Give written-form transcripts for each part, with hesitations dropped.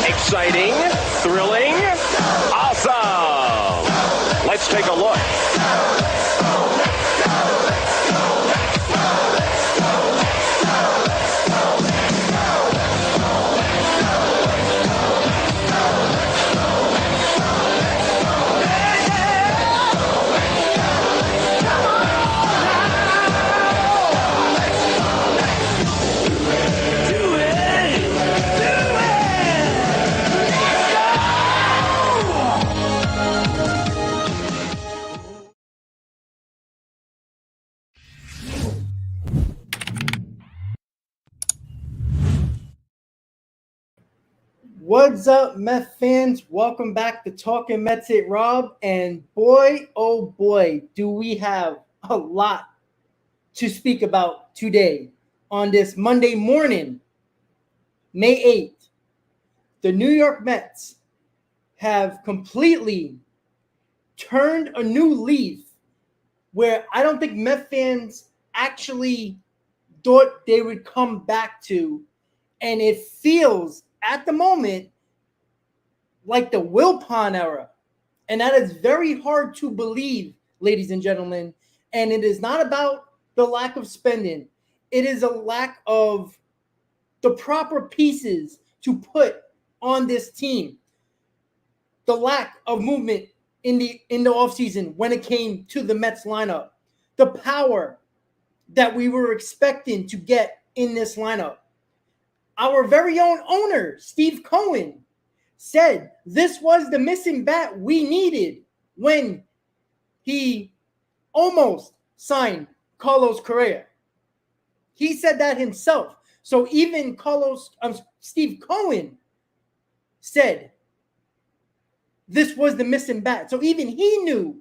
Exciting, thrilling, awesome. Let's take a look. What's up, Mets fans? Welcome back to Talkin' Mets with Rob. And boy, oh boy, do we have a lot to speak about today on this Monday morning, May 8th. The New York Mets have completely turned a new leaf where I don't think Mets fans actually thought they would come back to. And it feels at the moment like the Wilpon era. And that is very hard to believe, ladies and gentlemen. And it is not about the lack of spending. It is a lack of the proper pieces to put on this team. The lack of movement in the offseason when it came to the Mets lineup. The power that we were expecting to get in this lineup. Our very own owner, Steve Cohen, said this was the missing bat we needed when he almost signed Carlos Correa. He said that himself. So even Steve Cohen said this was the missing bat. So even he knew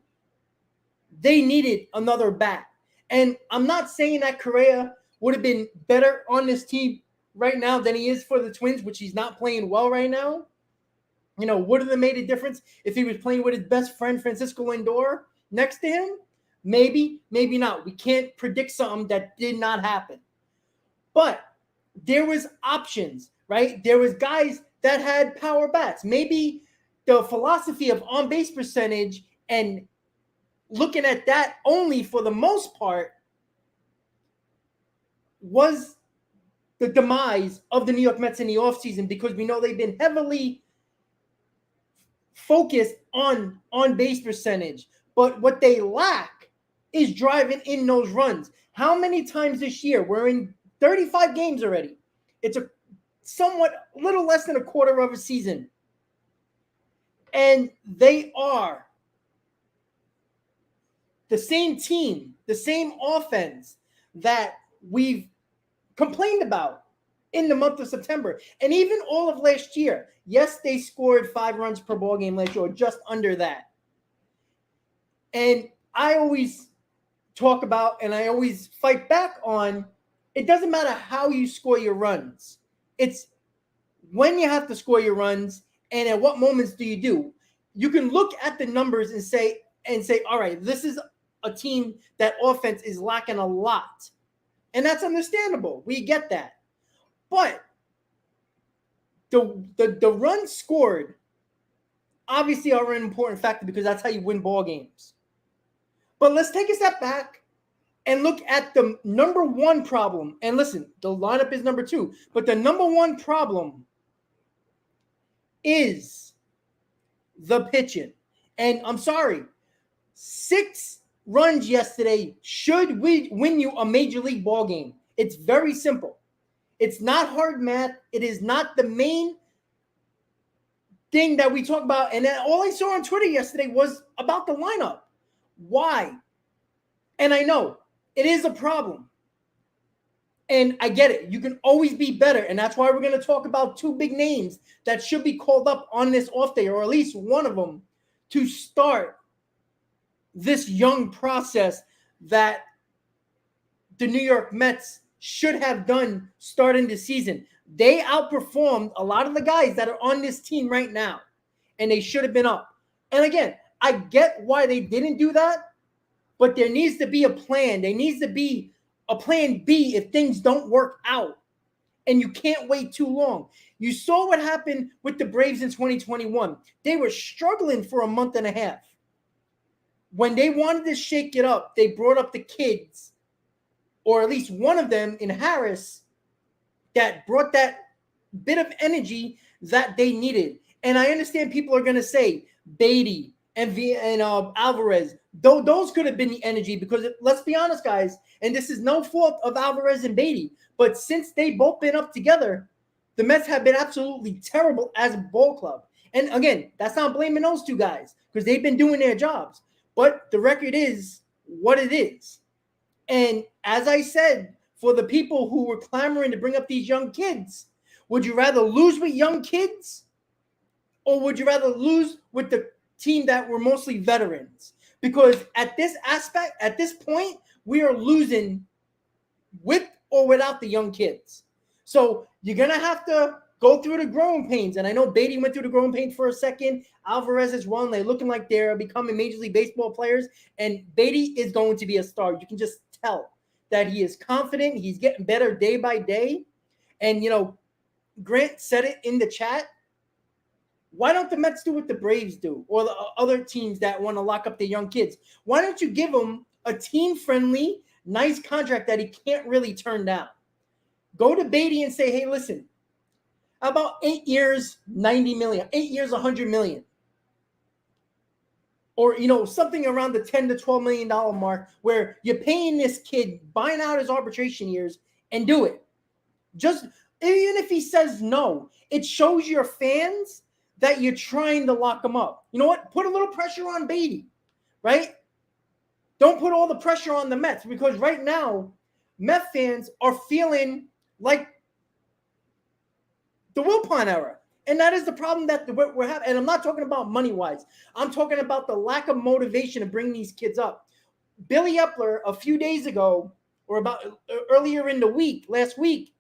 they needed another bat. And I'm not saying that Correa would have been better on this team right now than he is for the Twins, which he's not playing well right now. You know, would have made a difference if he was playing with his best friend, Francisco Lindor, next to him? Maybe, maybe not. We can't predict something that did not happen. But there was options, right? There was guys that had power bats. Maybe the philosophy of on-base percentage and looking at that only for the most part was the demise of the New York Mets in the offseason, because we know they've been heavily focused on base percentage. But what they lack is driving in those runs. How many times this year? We're in 35 games already. It's a somewhat little less than a quarter of a season. And they are the same team, the same offense that we've complained about in the month of September. And even all of last year. Yes, they scored 5 runs per ball game last year, or just under that. And I always talk about, and I always fight back on, it doesn't matter how you score your runs. It's when you have to score your runs and at what moments do you do. You can look at the numbers and say, all right, this is a team that offense is lacking a lot. And that's understandable. We get that. But the runs scored obviously are an important factor because that's how you win ball games. But let's take a step back and look at the number one problem. And listen, the lineup is number 2. But the number one problem is the pitching. And I'm sorry, 6 runs yesterday should win you a major league ball game. It's very simple. It's not hard math. It is not the main thing that we talk about. And then all I saw on Twitter yesterday was about the lineup. Why? And I know it is a problem. And I get it. You can always be better. And that's why we're going to talk about 2 big names that should be called up on this off day, or at least one of them, to start this young process that the New York Mets should have done starting the season. They outperformed a lot of the guys that are on this team right now, and they should have been up. And again, I get why they didn't do that, but there needs to be a plan. There needs to be a plan B if things don't work out, and you can't wait too long. You saw what happened with the Braves in 2021. They were struggling for a month and a half. When they wanted to shake it up, they brought up the kids, or at least one of them in Harris, that brought that bit of energy that they needed. And I understand people are going to say Beatty and Alvarez, though those could have been the energy, because let's be honest, guys, and this is no fault of Alvarez and Beatty, but since they both been up together, the Mets have been absolutely terrible as a ball club. And again, that's not blaming those 2 guys because they've been doing their jobs. But the record is what it is. And as I said, for the people who were clamoring to bring up these young kids, would you rather lose with young kids, or would you rather lose with the team that were mostly veterans? Because at this point, we are losing with or without the young kids. So you're going to have to go through the growing pains. And I know Beatty went through the growing pains for a second. Alvarez as well. And they're looking like they're becoming Major League Baseball players. And Beatty is going to be a star. You can just tell that he is confident. He's getting better day by day. And, Grant said it in the chat. Why don't the Mets do what the Braves do, or the other teams that want to lock up the young kids? Why don't you give them a team-friendly, nice contract that he can't really turn down? Go to Beatty and say, hey, listen, how about 8 years, $90 million, 8 years, $100 million? Or, something around the $10 to $12 million mark where you're paying this kid, buying out his arbitration years, and do it. Just, even if he says no, it shows your fans that you're trying to lock him up. You know what? Put a little pressure on Beatty, right? Don't put all the pressure on the Mets, because right now, Met fans are feeling like the Wilpon era. And that is the problem that we're having. And I'm not talking about money-wise. I'm talking about the lack of motivation to bring these kids up. Billy Epler, a few days ago, or about earlier in the week, last week,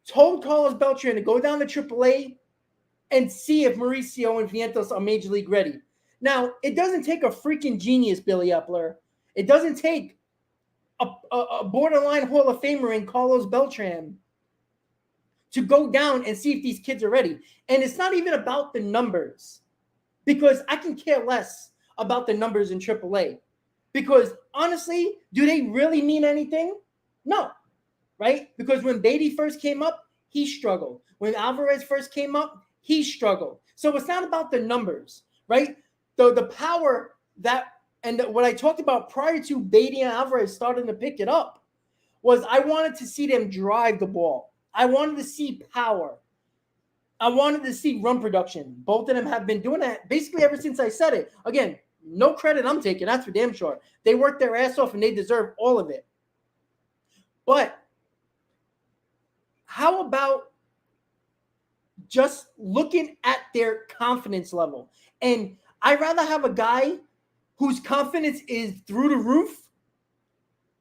told Carlos Beltran to go down to AAA and see if Mauricio and Vientos are Major League ready. Now, it doesn't take a freaking genius, Billy Epler. It doesn't take a borderline Hall of Famer in Carlos Beltran to go down and see if these kids are ready. And it's not even about the numbers, because I can care less about the numbers in AAA. Because honestly, do they really mean anything? No, right? Because when Beatty first came up, he struggled. When Alvarez first came up, he struggled. So it's not about the numbers, right? The power that, and what I talked about prior to Beatty and Alvarez starting to pick it up, was I wanted to see them drive the ball. I wanted to see power. I wanted to see run production. Both of them have been doing that basically ever since I said it. Again, No credit I'm taking. That's for damn sure. They worked their ass off and they deserve all of it. But how about just looking at their confidence level? And I'd rather have a guy whose confidence is through the roof,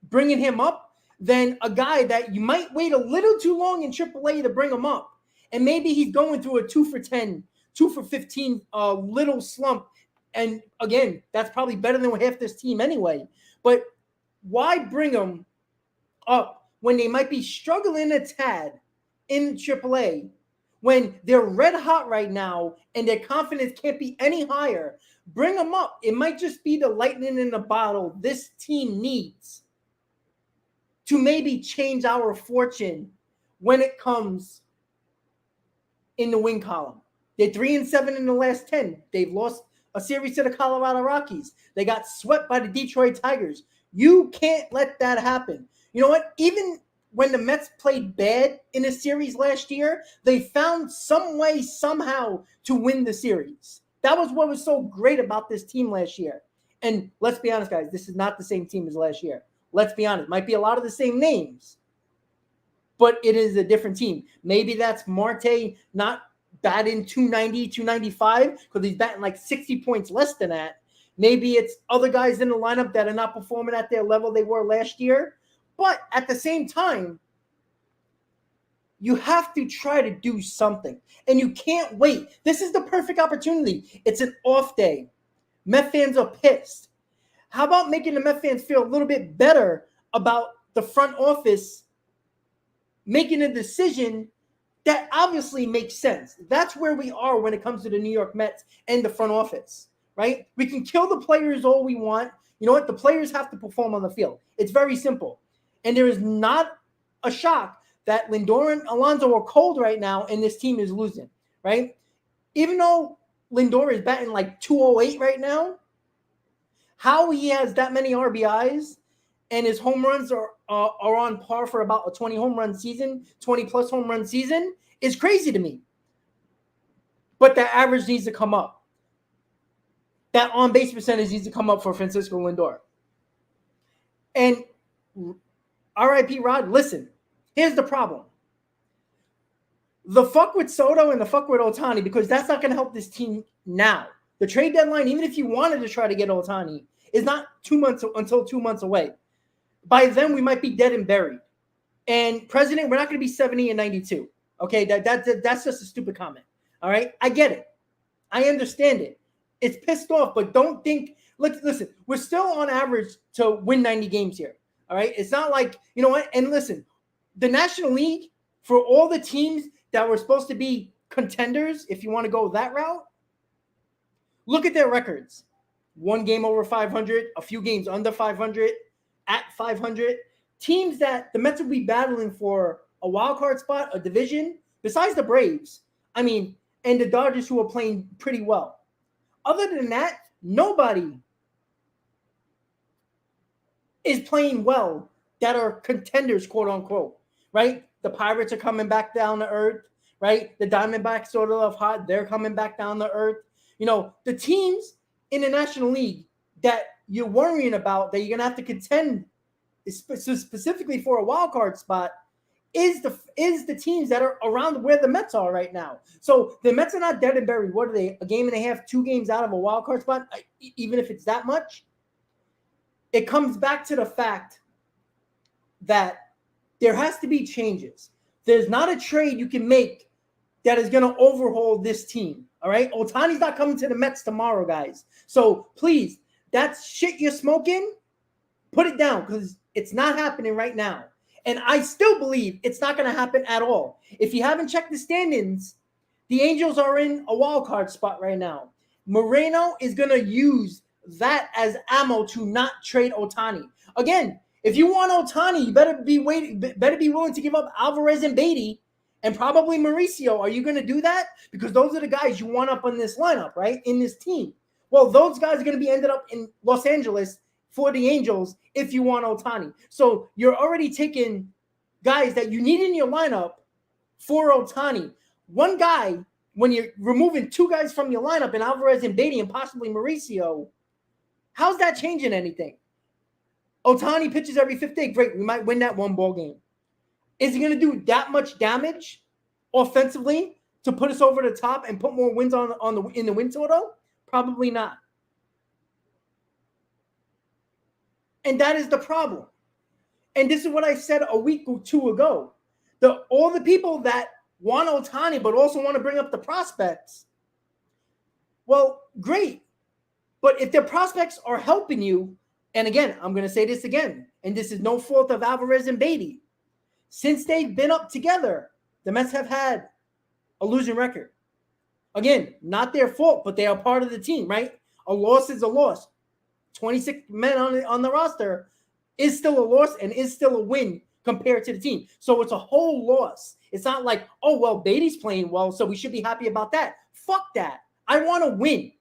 bringing him up, than a guy that you might wait a little too long in AAA to bring him up. And maybe he's going through a 2 for 10, 2 for 15 little slump. And again, that's probably better than half this team anyway. But why bring him up when they might be struggling a tad in AAA, when they're red hot right now and their confidence can't be any higher? Bring them up. It might just be the lightning in the bottle this team needs to maybe change our fortune when it comes in the win column. They're 3-7 in the last 10. They've lost a series to the Colorado Rockies. They got swept by the Detroit Tigers. You can't let that happen. You know what? Even when the Mets played bad in a series last year, they found some way, somehow, to win the series. That was what was so great about this team last year. And let's be honest, guys, this is not the same team as last year. Let's be honest. Might be a lot of the same names, but it is a different team. Maybe that's Marte not batting 290, 295 because he's batting like 60 points less than that. Maybe it's other guys in the lineup that are not performing at their level they were last year. But at the same time, you have to try to do something. And you can't wait. This is the perfect opportunity. It's an off day. Met fans are pissed. How about making the Met fans feel a little bit better about the front office making a decision that obviously makes sense? That's where we are when it comes to the New York Mets and the front office, right? We can kill the players all we want. You know what? The players have to perform on the field. It's very simple. And there is not a shock that Lindor and Alonso are cold right now and this team is losing, right? Even though Lindor is batting like 208 right now, how he has that many RBIs and his home runs are on par for about a 20 home run season, 20 plus home run season is crazy to me. But that average needs to come up. That on base percentage needs to come up for Francisco Lindor. And RIP Rod, listen, here's the problem. The fuck with Soto and the fuck with Ohtani, because that's not going to help this team now. The trade deadline, even if you wanted to try to get Ohtani, is not 2 months until 2 months away. By then, we might be dead and buried. And President, we're not going to be 70 and 92. Okay, that's just a stupid comment. All right, I get it. I understand it. It's pissed off, but don't think. Listen, we're still on average to win 90 games here. All right, it's not like, you know what? And listen, the National League, for all the teams that were supposed to be contenders, if you want to go that route, look at their records. 1 game over 500, a few games under 500, at 500. Teams that the Mets will be battling for a wild card spot, a division, besides the Braves, I mean, and the Dodgers, who are playing pretty well. Other than that, nobody is playing well that are contenders, quote unquote, right? The Pirates are coming back down to earth, right? The Diamondbacks sort of hot. They're coming back down to earth. You know, the teams in the National League that you're worrying about that you're going to have to contend specifically for a wild card spot is the teams that are around where the Mets are right now. So the Mets are not dead and buried. What are they? A game and a half, 2 games out of a wild card spot, even if it's that much? It comes back to the fact that there has to be changes. There's not a trade you can make that is going to overhaul this team. All right. Ohtani's not coming to the Mets tomorrow, guys. So please, that shit you're smoking, put it down, because it's not happening right now. And I still believe it's not going to happen at all. If you haven't checked the standings, the Angels are in a wild card spot right now. Moreno is going to use that as ammo to not trade Ohtani. Again, if you want Ohtani, you better be willing to give up Alvarez and Beatty and probably Mauricio. Are you going to do that? Because those are the guys you want up on this lineup, right? In this team. Well, those guys are going to be ended up in Los Angeles for the Angels if you want Ohtani. So you're already taking guys that you need in your lineup for Ohtani. One guy, when you're removing 2 guys from your lineup, and Alvarez and Beatty and possibly Mauricio, How's that changing anything? Ohtani pitches every 5th day. Great. We might win that one ball game. Is he going to do that much damage offensively to put us over the top and put more wins in the win total? Probably not. And that is the problem. And this is what I said a week or two ago. All the people that want Ohtani but also want to bring up the prospects, well, great. But if their prospects are helping you, and again, I'm going to say this again, and this is no fault of Alvarez and Beatty. Since they've been up together, the Mets have had a losing record. Again, not their fault, but they are part of the team, right? A loss is a loss. 26 men on the roster is still a loss and is still a win compared to the team. So it's a whole loss. It's not like, oh, well, Beatty's playing well, so we should be happy about that. Fuck that. I want to win.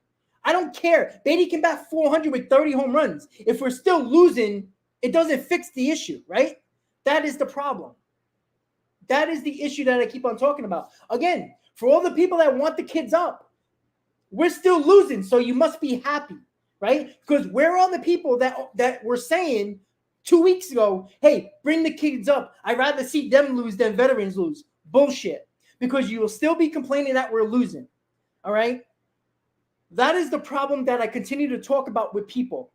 I don't care. Beatty can bat 400 with 30 home runs. If we're still losing, it doesn't fix the issue, right? That is the problem. That is the issue that I keep on talking about. Again, for all the people that want the kids up, we're still losing, so you must be happy, right? Because where are the people that were saying 2 weeks ago, hey, bring the kids up. I'd rather see them lose than veterans lose. Bullshit. Because you will still be complaining that we're losing, all right? That is the problem that I continue to talk about with people.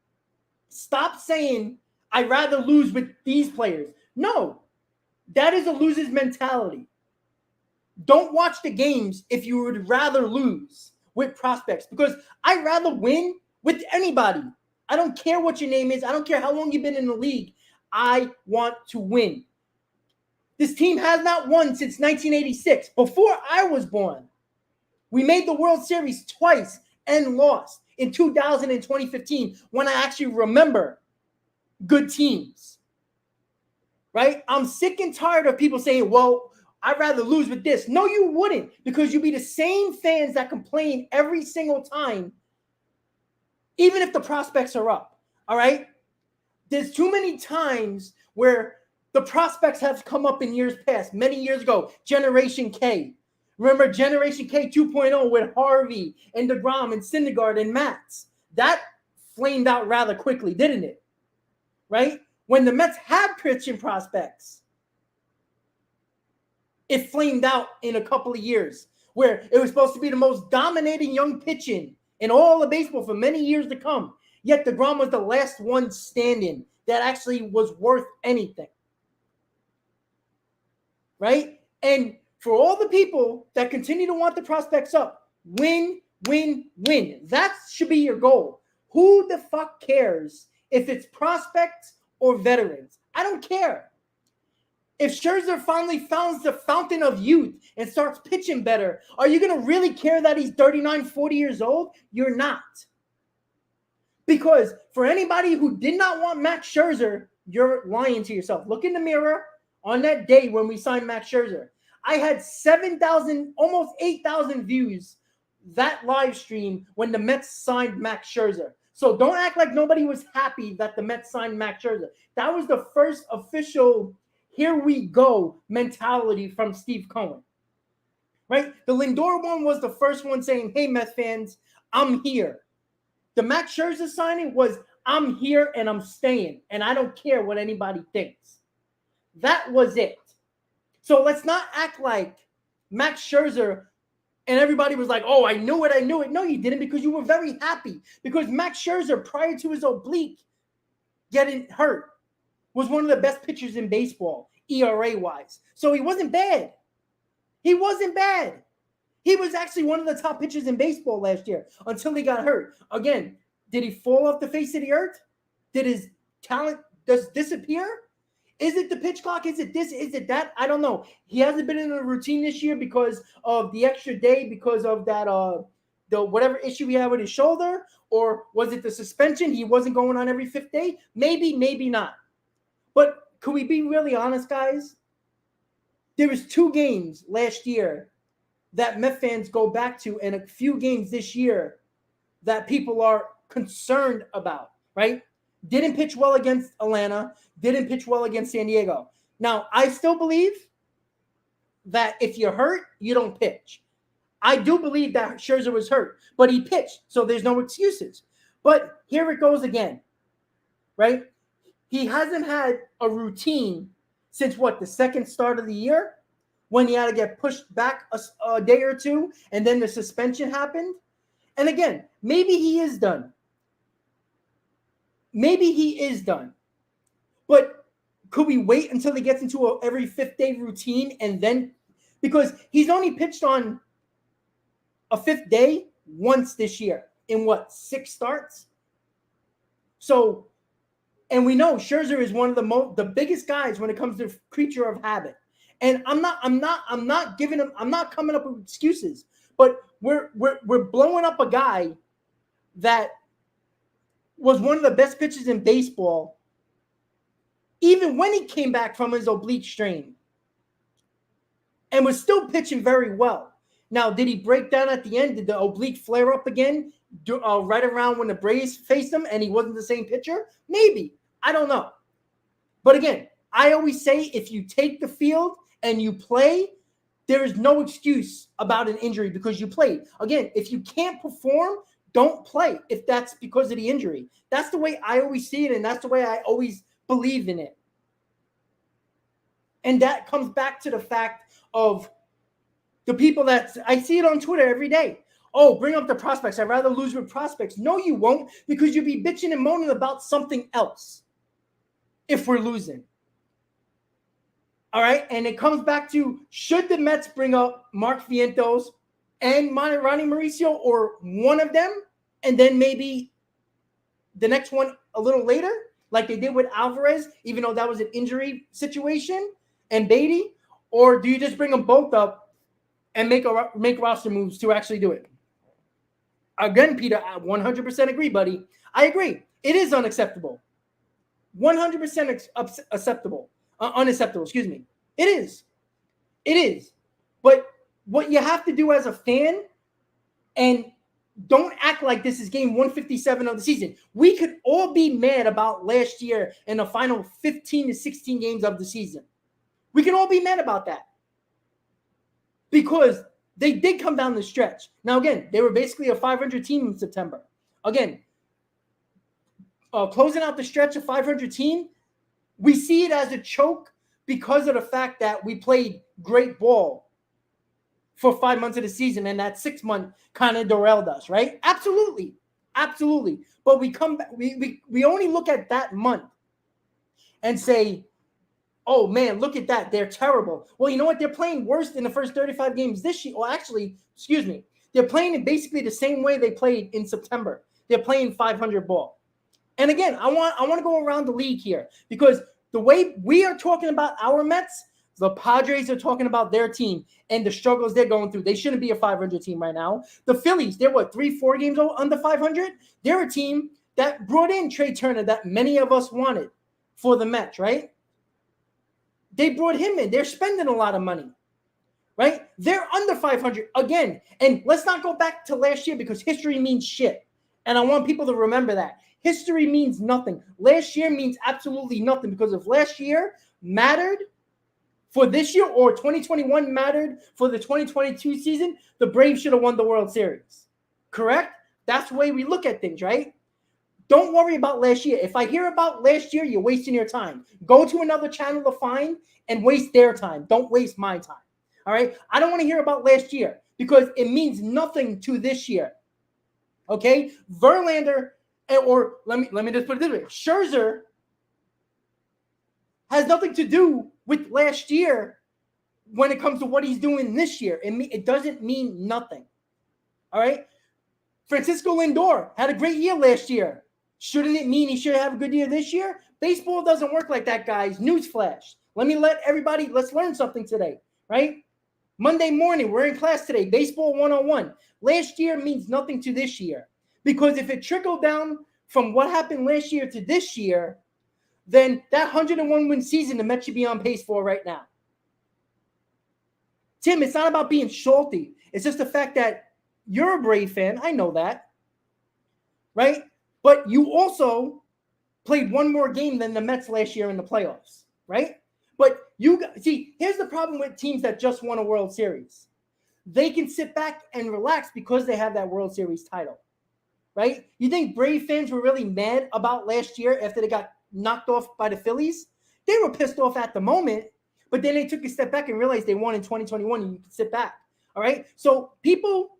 Stop saying, I'd rather lose with these players. No, that is a loser's mentality. Don't watch the games if you would rather lose with prospects, because I'd rather win with anybody. I don't care what your name is. I don't care how long you've been in the league. I want to win. This team has not won since 1986, before I was born. We made the World Series twice and lost in 2000 and 2015 when I actually remember good teams, right? I'm sick and tired of people saying, well, I'd rather lose with this. No, you wouldn't, because you'd be the same fans that complain every single time, even if the prospects are up, all right? There's too many times where the prospects have come up in years past, many years ago, Generation K. Remember Generation K 2.0 with Harvey and DeGrom and Syndergaard and Matz? That flamed out rather quickly, didn't it? Right? When the Mets had pitching prospects, it flamed out in a couple of years, where it was supposed to be the most dominating young pitching in all of baseball for many years to come. Yet DeGrom was the last one standing that actually was worth anything. Right? And for all the people that continue to want the prospects up, win, win, win. That should be your goal. Who the fuck cares if it's prospects or veterans? I don't care. If Scherzer finally founds the fountain of youth and starts pitching better, are you going to really care that he's 39, 40 years old? You're not. Because for anybody who did not want Max Scherzer, you're lying to yourself. Look in the mirror on that day when we signed Max Scherzer. I had 7,000, almost 8,000 views that live stream when the Mets signed Max Scherzer. So don't act like nobody was happy that the Mets signed Max Scherzer. That was the first official here we go mentality from Steve Cohen. Right? The Lindor one was the first one saying, hey, Mets fans, I'm here. The Max Scherzer signing was, I'm here and I'm staying, and I don't care what anybody thinks. That was it. So let's not act like Max Scherzer and everybody was like, oh, I knew it. No, you didn't, because you were very happy. Because Max Scherzer, prior to his oblique getting hurt, was one of the best pitchers in baseball, ERA-wise. So he wasn't bad. He wasn't bad. He was actually one of the top pitchers in baseball last year until he got hurt. Again, did he fall off the face of the earth? Did his talent just disappear? Is it the pitch clock? Is it this? Is it that? I don't know. He hasn't been in a routine this year because of the extra day, because of that the whatever issue he had with his shoulder, or was it the suspension? He wasn't going on every 5th day. Maybe, maybe not. But could we be really honest, guys? There was 2 games last year that Met fans go back to, and a few games this year that people are concerned about, right? Didn't pitch well against Atlanta, didn't pitch well against San Diego. Now, I still believe that if you're hurt, you don't pitch. I do believe that Scherzer was hurt, but he pitched, so there's no excuses. But here it goes again, right? He hasn't had a routine since the second start of the year, when he had to get pushed back a day or two, and then the suspension happened. And again, maybe he is done. Maybe he is done. But could we wait until he gets into a every fifth day routine, and then, because he's only pitched on a fifth day once this year in 6 starts? So, and we know Scherzer is one of the biggest guys when it comes to creature of habit. And I'm not coming up with excuses, but we're blowing up a guy that was one of the best pitchers in baseball, even when he came back from his oblique strain, and was still pitching very well. Now, did he break down at the end? Did the oblique flare up again right around when the Braves faced him and he wasn't the same pitcher? Maybe. I don't know. But again, I always say, if you take the field and you play, there is no excuse about an injury because you played. Again, if you can't perform, don't play if that's because of the injury. That's the way I always see it, and that's the way I always believe in it. And that comes back to the fact of the people that I see it on Twitter every day. Oh, bring up the prospects. I'd rather lose with prospects. No, you won't, because you'll be bitching and moaning about something else if we're losing. All right, and it comes back to, should the Mets bring up Mark Vientos and Ronny Mauricio, or one of them, and then maybe the next one a little later, like they did with Alvarez, even though that was an injury situation, and Beatty? Or do you just bring them both up and make roster moves to actually do it? Again, Peter, I 100% agree, buddy. I agree. It is unacceptable. 100% acceptable. Unacceptable, excuse me. It is. It is. But what you have to do as a fan, and don't act like this is game 157 of the season. We could all be mad about last year in the final 15 to 16 games of the season. We can all be mad about that, because they did come down the stretch. Now, again, they were basically a 500 team in September. Again, closing out the stretch of 500 team, we see it as a choke because of the fact that we played great ball for 5 months of the season, and that 6 month kind of derailed us, right? Absolutely. Absolutely. But we come back, we only look at that month and say, oh man, look at that, they're terrible. Well, you know what? They're playing worse than the first 35 games this year. Well, actually, excuse me. They're playing in basically the same way they played in September. They're playing 500 ball. And again, I want to go around the league here, because the way we are talking about our Mets, the Padres are talking about their team and the struggles they're going through. They shouldn't be a 500 team right now. The Phillies, they're 3-4 games under 500. They're a team that brought in Trey Turner that many of us wanted for the Mets, right? They brought him in. They're spending a lot of money, right? They're under 500 again. And let's not go back to last year, because history means shit. And I want people to remember that. History means nothing. Last year means absolutely nothing, because if last year mattered for this year, or 2021 mattered for the 2022 season, the Braves should have won the World Series. Correct? That's the way we look at things, right? Don't worry about last year. If I hear about last year, you're wasting your time. Go to another channel to find and waste their time. Don't waste my time. All right? I don't want to hear about last year, because it means nothing to this year. Okay? Verlander, or let me just put it this way. Scherzer has nothing to do with last year when it comes to what he's doing this year. It doesn't mean nothing. All right? Francisco Lindor had a great year last year. Shouldn't it mean he should have a good year this year? Baseball doesn't work like that, guys. Newsflash. Let's learn something today, right? Monday morning, we're in class today. Baseball 101. Last year means nothing to this year. Because if it trickled down from what happened last year to this year, then that 101 win season the Mets should be on pace for right now. Tim, it's not about being salty. It's just the fact that you're a Brave fan. I know that. Right? But you also played one more game than the Mets last year in the playoffs. Right? But here's the problem with teams that just won a World Series. They can sit back and relax because they have that World Series title. right? You think Brave fans were really mad about last year after they got knocked off by the Phillies? They were pissed off at the moment, but then they took a step back and realized they won in 2021 and you can sit back. All right. So people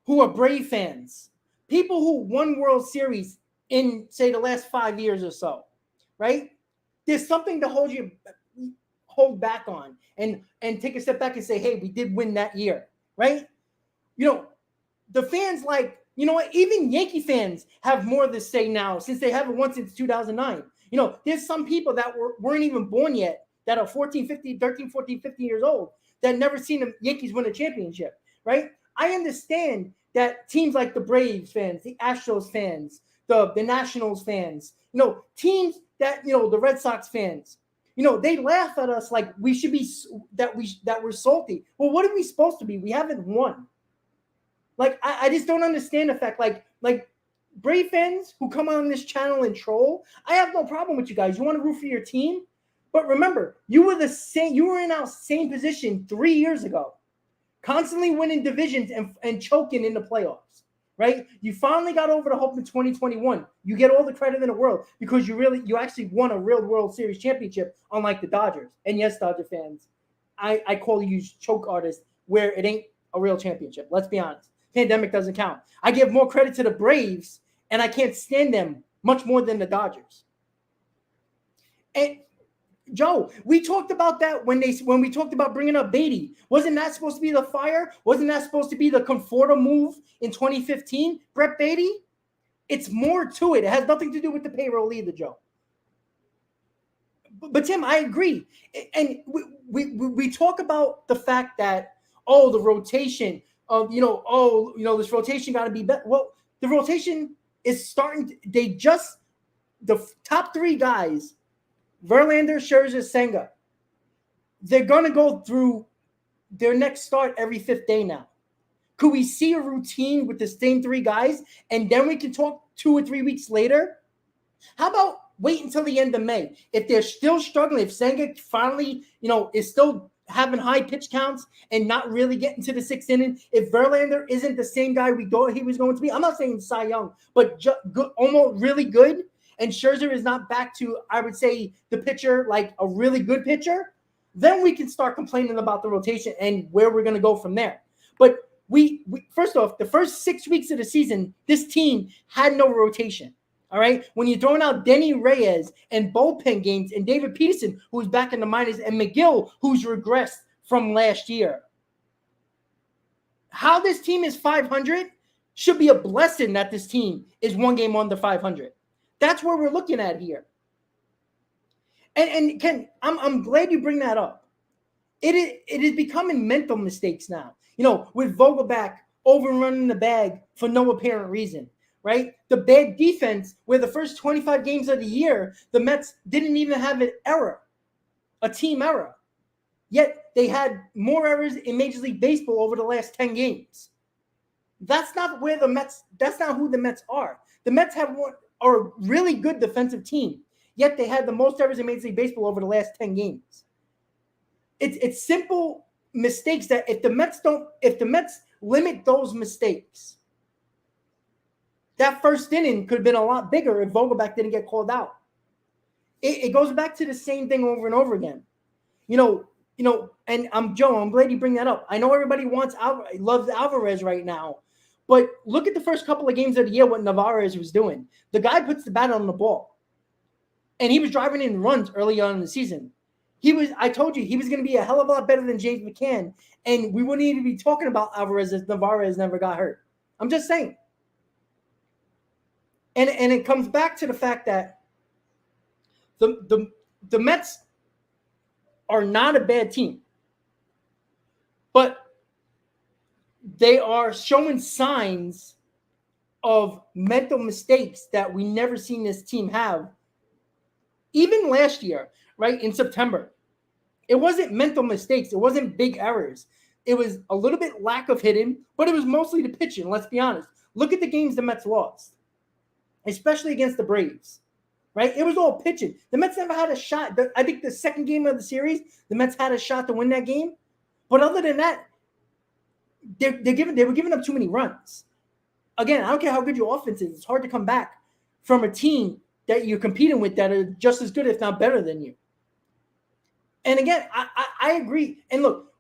who are Brave fans, people who won World Series in, say, the last 5 years or so, right? There's something to hold back on and take a step back and say, hey, we did win that year, right? You know, the fans, like, you know what, even Yankee fans have more to say now since they haven't won since 2009. You know, there's some people that weren't even born yet that are 13, 14, 15 years old that never seen the Yankees win a championship, right? I understand that teams like the Braves fans, the Astros fans, the Nationals fans, you know, teams that, you know, the Red Sox fans, you know, they laugh at us like we should be, that we're salty. Well, what are we supposed to be? We haven't won. Like, I just don't understand the fact, like Brave fans who come on this channel and troll, I have no problem with you guys. You want to root for your team? But remember, you were in our same position 3 years ago, constantly winning divisions and choking in the playoffs, right? You finally got over the hump in 2021. You get all the credit in the world because you actually won a real World Series championship, unlike the Dodgers. And yes, Dodger fans, I call you choke artists where it ain't a real championship. Let's be honest. Pandemic doesn't count. I give more credit to the Braves, and I can't stand them much more than the Dodgers. And Joe, we talked about that when we talked about bringing up Beatty. Wasn't that supposed to be the fire? Wasn't that supposed to be the Conforto move in 2015? Brett Beatty? It's more to it. It has nothing to do with the payroll either, Joe. But Tim, I agree. And we talk about the fact that, the rotation of, this rotation got to be better. Well, the rotation is starting. The top three guys, Verlander, Scherzer, Senga, they're going to go through their next start every fifth day now. Could we see a routine with the same three guys, and then we can talk 2 or 3 weeks later? How about wait until the end of May? If they're still struggling, if Senga finally, is still having high pitch counts and not really getting to the sixth inning, if Verlander isn't the same guy we thought he was going to be, I'm not saying Cy Young, but good, almost really good, and Scherzer is not back to, I would say, the pitcher, like a really good pitcher, then we can start complaining about the rotation and where we're going to go from there. But we first off, the first 6 weeks of the season, this team had no rotation. All right. When you're throwing out Denny Reyes and bullpen games and David Peterson, who's back in the minors, and McGill, who's regressed from last year. How this team is 500 should be a blessing that this team is 1 game under 500. That's what we're looking at here. And Ken, I'm glad you bring that up. It is becoming mental mistakes now. With Vogelback overrunning the bag for no apparent reason. Right? The bad defense, where the first 25 games of the year, the Mets didn't even have an error, a team error. Yet they had more errors in Major League Baseball over the last 10 games. That's not who the Mets are. The Mets are a really good defensive team, yet they had the most errors in Major League Baseball over the last 10 games. It's simple mistakes that if the Mets limit those mistakes, that first inning could have been a lot bigger if Vogelback didn't get called out. It goes back to the same thing over and over again. And I'm glad you bring that up. I know everybody loves Alvarez right now, but look at the first couple of games of the year, what Navarez was doing. The guy puts the bat on the ball, and he was driving in runs early on in the season. I told you, he was going to be a hell of a lot better than James McCann, and we wouldn't even be talking about Alvarez if Navarez never got hurt. I'm just saying. And it comes back to the fact that the Mets are not a bad team, but they are showing signs of mental mistakes that we never seen this team have. Even last year, right, in September, it wasn't mental mistakes. It wasn't big errors. It was a little bit lack of hitting, but it was mostly the pitching. Let's be honest. Look at the games the Mets lost, especially against the Braves, right? It was all pitching. The Mets never had a shot. I think the second game of the series, the Mets had a shot to win that game. But other than that, they were giving up too many runs. again, I don't care how good your offense is. It's hard to come back from a team that you're competing with that are just as good, if not better than you. And again, I agree. And look,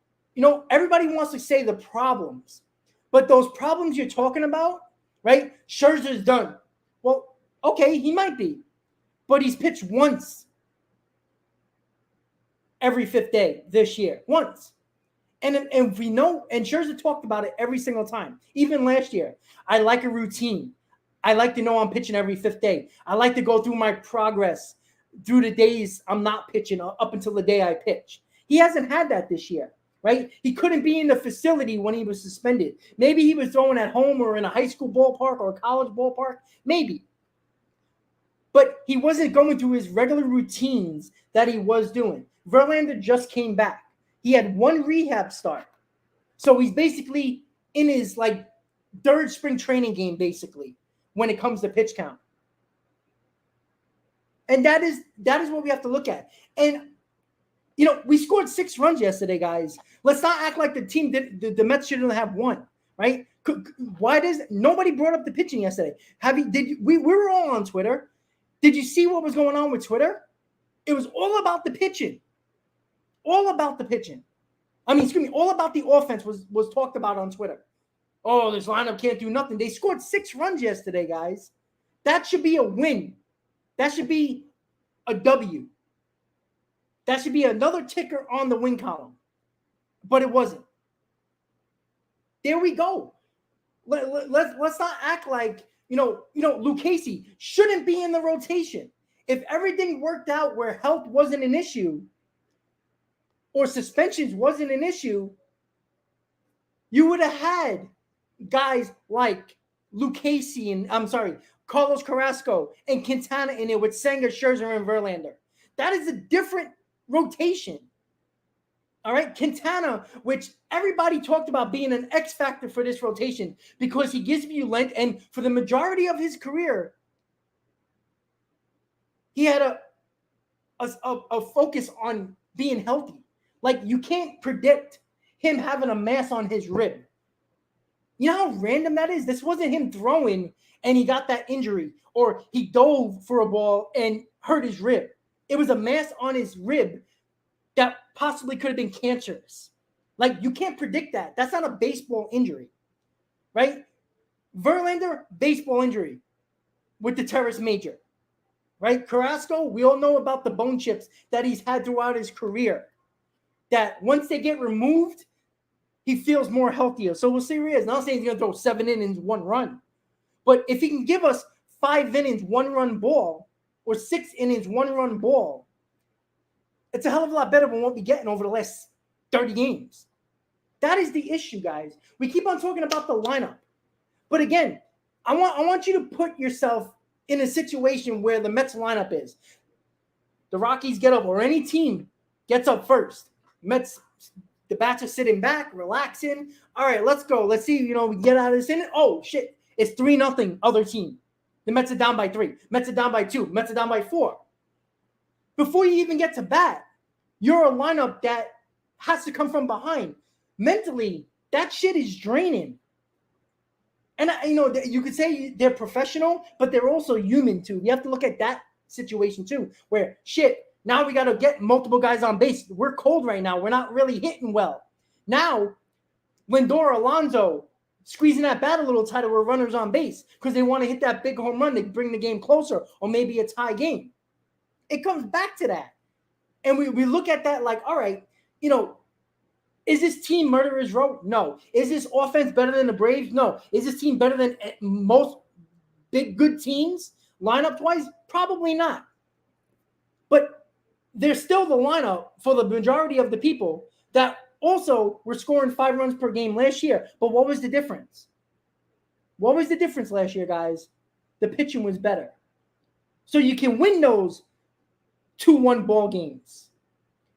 everybody wants to say the problems, but those problems you're talking about, right? Scherzer's done. Well, okay, he might be, but he's pitched once every fifth day this year. Once. And we know, and Scherzer talked about it every single time, even last year. I like a routine. I like to know I'm pitching every fifth day. I like to go through my progress through the days I'm not pitching up until the day I pitch. He hasn't had that this year, right? He couldn't be in the facility when he was suspended. Maybe he was throwing at home or in a high school ballpark or a college ballpark. Maybe. But he wasn't going through his regular routines that he was doing. Verlander just came back. He had one rehab start. So he's basically in his third spring training game, basically, when it comes to pitch count. And that is what we have to look at. And, we scored 6 runs yesterday, guys. Let's not act like the team the Mets shouldn't have won, right? Why does nobody brought up the pitching yesterday? We were all on Twitter. Did you see what was going on with Twitter? It was all about the pitching. All about the pitching. All about the offense was talked about on Twitter. Oh, this lineup can't do nothing. They scored 6 runs yesterday, guys. That should be a win. That should be a W. That should be another ticker on the win column. But it wasn't. There we go. Let's not act like, Luke Casey shouldn't be in the rotation. If everything worked out where health wasn't an issue or suspensions wasn't an issue, you would have had guys like Luke Casey and Carlos Carrasco and Quintana in it with Senga, Scherzer, and Verlander. That is a different rotation. All right, Quintana, which everybody talked about being an X factor for this rotation because he gives you length, and for the majority of his career, he had a focus on being healthy. You can't predict him having a mass on his rib. You know how random that is? This wasn't him throwing and he got that injury, or he dove for a ball and hurt his rib. It was a mass on his rib that possibly could have been cancerous. You can't predict that. That's not a baseball injury, right? Verlander, baseball injury with the teres major, right? Carrasco, we all know about the bone chips that he's had throughout his career, that once they get removed, he feels more healthier. So we'll see where he is. Not saying he's going to throw 7 innings, 1 run. But if he can give us 5 innings, 1-run ball, or 6 innings, 1-run ball, it's a hell of a lot better than what we're getting over the last 30 games. That is the issue, guys. We keep on talking about the lineup. But again, I want you to put yourself in a situation where the Mets lineup is. The Rockies get up, or any team gets up first. Mets, the bats are sitting back, relaxing. All right, let's go. Let's see, we get out of this inning. Oh, shit. It's 3-0 other team. The Mets are down by 3. Mets are down by 2. Mets are down by 4. Before you even get to bat, you're a lineup that has to come from behind. Mentally, that shit is draining. And, you could say they're professional, but they're also human, too. You have to look at that situation, too, where, shit, now we got to get multiple guys on base. We're cold right now. We're not really hitting well. Now, Lindor, Alonso, squeezing that bat a little tighter with runners on base because they want to hit that big home run to bring the game closer, or maybe a tie game. It comes back to that. And we look at that all right, is this team murderer's row? No. Is this offense better than the Braves? No. Is this team better than most big, good teams lineup-wise? Probably not. But they're still the lineup for the majority of the people that also were scoring 5 runs per game last year. But what was the difference? What was the difference last year, guys? The pitching was better. So you can win those 2-1 ball games.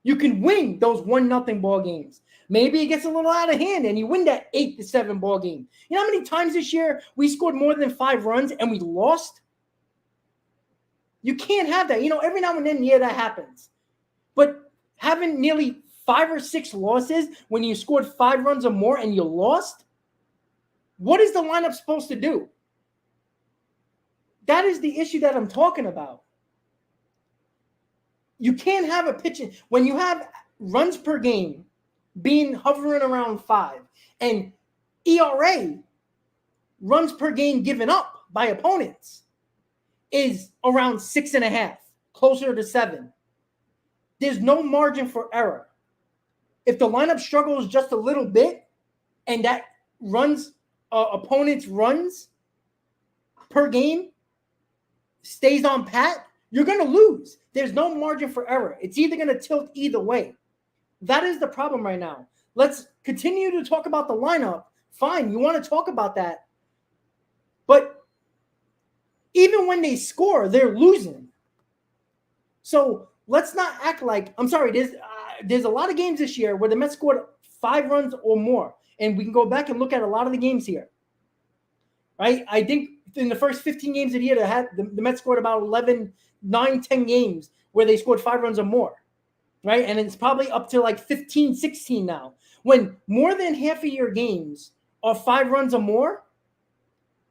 You can win those 1-0 ball games. Maybe it gets a little out of hand and you win that 8-7 ball game. You know how many times this year we scored more than 5 runs and we lost? You can't have that. Every now and then, yeah, that happens. But having nearly 5 or 6 losses when you scored 5 runs or more and you lost, What is the lineup supposed to do? That is the issue that I'm talking about. You can't have a pitching when you have runs per game being hovering around 5 and ERA, runs per game given up by opponents, is around 6.5, closer to 7. There's no margin for error. If the lineup struggles just a little bit and that runs opponents' runs per game stays on pat, you're going to lose. There's no margin for error. It's either going to tilt either way. That is the problem right now. Let's continue to talk about the lineup. Fine, you want to talk about that. But even when they score, they're losing. So let's not act like, I'm sorry, there's a lot of games this year where the Mets scored 5 runs or more. And we can go back and look at a lot of the games here. Right? I think in the first 15 games of the year, the Mets scored about 10 games where they scored 5 runs or more. Right? And it's probably up to like 15, 16 now. When more than half of your games are 5 runs or more,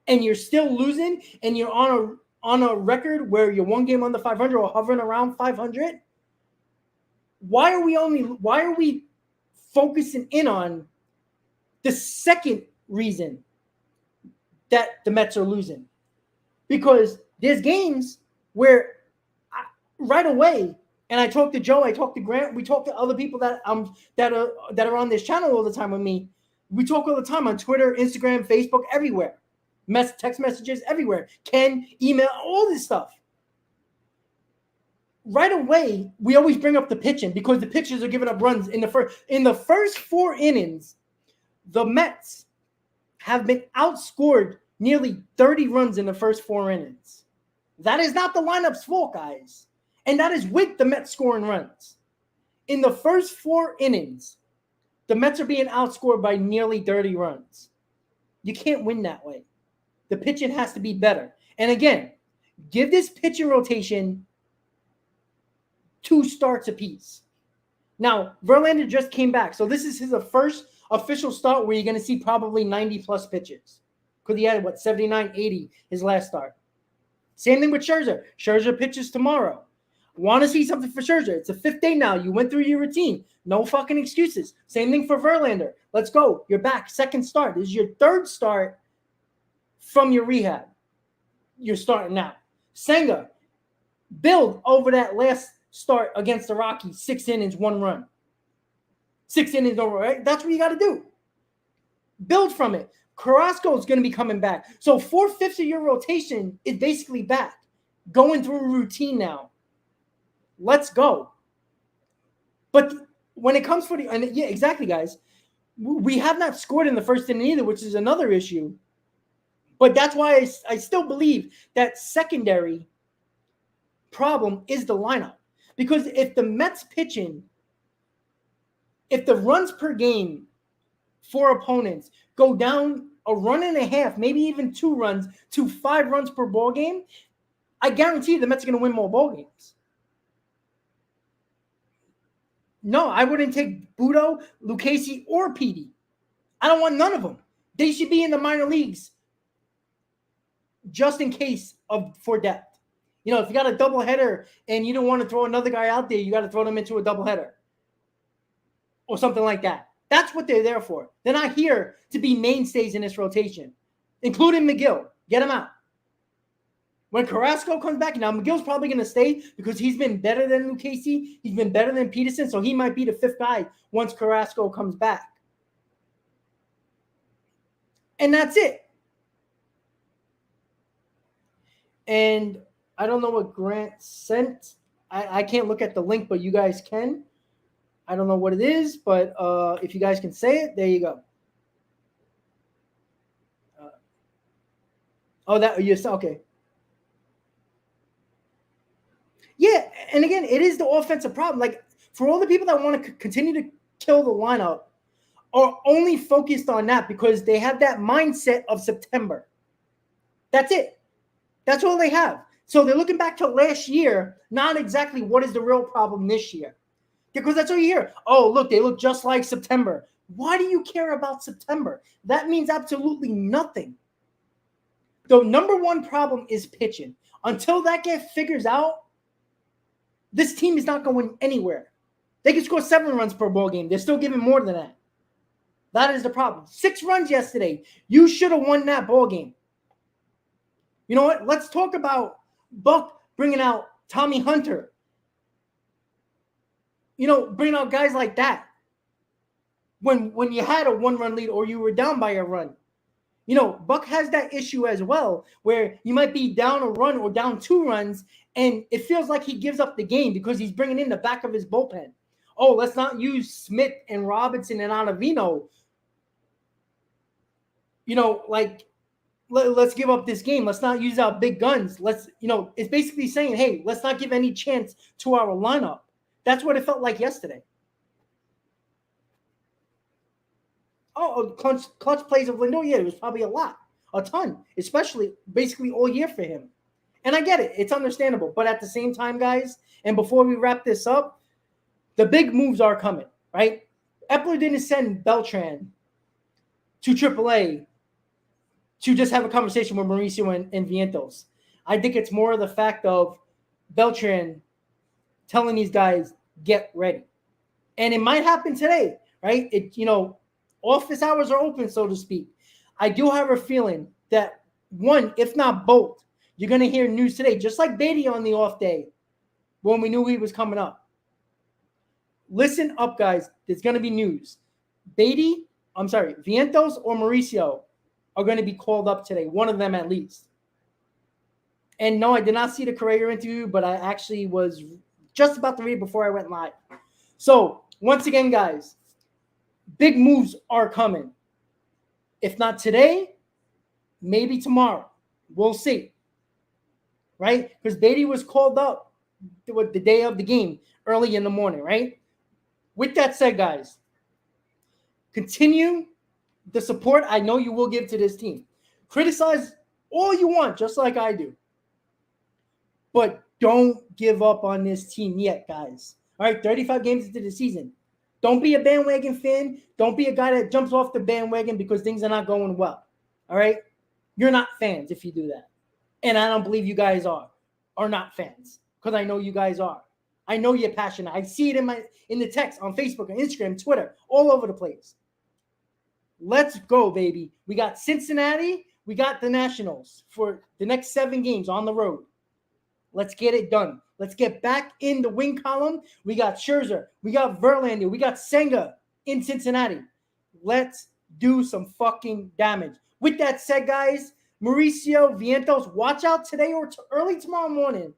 and you're still losing, and you're on a record where you're 1 game under 500 or hovering around 500, why are we focusing in on the second reason that the Mets are losing? Because there's games where right away, and I talked to Joe, I talked to Grant, we talk to other people that are on this channel all the time with me. We talk all the time on Twitter, Instagram, Facebook, everywhere. Text messages everywhere. Ken, email, all this stuff. Right away, we always bring up the pitching because the pitchers are giving up runs in the first 4 innings. The Mets have been outscored nearly 30 runs in the first 4 innings. That is not the lineup's fault, guys. And that is with the Mets scoring runs. In the first 4 innings, the Mets are being outscored by nearly 30 runs. You can't win that way. The pitching has to be better. And again, give this pitching rotation 2 starts apiece. Now, Verlander just came back. So this is his first official start where you're going to see probably 90-plus pitches. Because he had, 79, 80 his last start. Same thing with Scherzer. Scherzer pitches tomorrow. Want to see something for Scherzer. It's the 5th day now. You went through your routine. No fucking excuses. Same thing for Verlander. Let's go. You're back. 2nd start. This is your 3rd start from your rehab. You're starting now. Senga, build over that last start against the Rockies. 6 innings, 1 run. 6 innings over, right? That's what you got to do. Build from it. Carrasco is going to be coming back. So 4/5 of your rotation is basically back. Going through a routine now. Let's go. But when it comes for yeah, exactly, guys. We have not scored in the first inning either, which is another issue. But that's why I still believe that secondary problem is the lineup. Because if the Mets pitching, if the runs per game for opponents go down a 1.5, maybe even 2 runs to 5 runs per ball game, I guarantee the Mets are going to win more ball games. No, I wouldn't take Budo, Lucchesi, or Petey. I don't want none of them. They should be in the minor leagues just in case for depth. You know, if you got a doubleheader and you don't want to throw another guy out there, you got to throw them into a doubleheader or something like that. That's what they're there for. They're not here to be mainstays in this rotation, including McGill. Get him out. When Carrasco comes back, now McGill's probably going to stay because he's been better than Lucchesi. He's been better than Peterson, so he might be the 5th guy once Carrasco comes back. And that's it. And I don't know what Grant sent. I can't look at the link, but you guys can. I don't know what it is, but if you guys can say it, there you go. Okay. Yeah, and again, it is the offensive problem. Like, for all the people that want to continue to kill the lineup are only focused on that because they have that mindset of September. That's it. That's all they have. So they're looking back to last year, not exactly what is the real problem this year. Because that's all you hear. Oh, look, they look just like September. Why do you care about September? That means absolutely nothing. The number one problem is pitching. Until that gets figured out, this team is not going anywhere. They can score 7 runs per ball game. They're still giving more than that. That is the problem. 6 runs yesterday. You should have won that ball game. You know what? Let's talk about Buck bringing out Tommy Hunter. Bringing out guys like that. When you had a 1-run lead or you were down by a run. Buck has that issue as well, where you might be down a run or down 2 runs, and it feels like he gives up the game because he's bringing in the back of his bullpen. Oh, let's not use Smith and Robinson and Ottavino. Let's give up this game. Let's not use our big guns. It's basically saying, hey, let's not give any chance to our lineup. That's what it felt like yesterday. Oh, clutch plays of Lindor, yeah, it was probably a ton, especially basically all year for him. And I get it. It's understandable. But at the same time, guys, and before we wrap this up, the big moves are coming, right? Epler didn't send Beltran to AAA to just have a conversation with Mauricio and Vientos. I think it's more of the fact of Beltran telling these guys, get ready. And it might happen today, right? Office hours are open, so to speak. I do have a feeling that one, if not both, you're going to hear news today, just like Beatty on the off day when we knew he was coming up. Listen up, guys. There's going to be news. Vientos or Mauricio are going to be called up today, one of them at least. And no, I did not see the Correa interview, but I actually was just about to read before I went live. So, once again, guys, big moves are coming. If not today, maybe tomorrow. We'll see. Right? Because Beatty was called up the day of the game, early in the morning, right? With that said, guys, continue the support I know you will give to this team. Criticize all you want, just like I do. But don't give up on this team yet, guys. All right, 35 games into the season. Don't be a bandwagon fan. Don't be a guy that jumps off the bandwagon because things are not going well. All right? You're not fans if you do that. And I don't believe you guys are not fans, because I know you guys are. I know you're passionate. I see it in the text on Facebook and Instagram, Twitter, all over the place. Let's go, baby. We got Cincinnati. We got the Nationals for the next 7 games on the road. Let's get it done. Let's get back in the win column. We got Scherzer. We got Verlander. We got Senga in Cincinnati. Let's do some fucking damage. With that said, guys, Mauricio, Vientos, watch out today or early tomorrow morning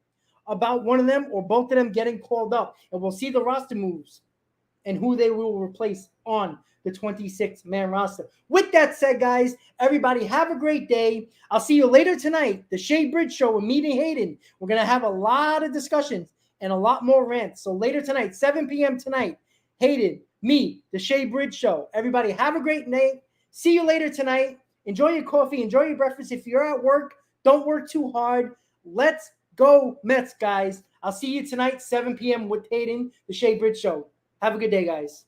about one of them or both of them getting called up. And we'll see the roster moves and who they will replace on the 26-man roster. With that said, guys, everybody have a great day. I'll see you later tonight. The Shea Bridge Show with me and Hayden. We're going to have a lot of discussions and a lot more rants. So later tonight, 7 p.m. tonight, Hayden, me, the Shea Bridge Show. Everybody have a great night. See you later tonight. Enjoy your coffee. Enjoy your breakfast. If you're at work, don't work too hard. Let's go Mets, guys. I'll see you tonight, 7 p.m. with Hayden, the Shea Bridge Show. Have a good day, guys.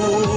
Oh,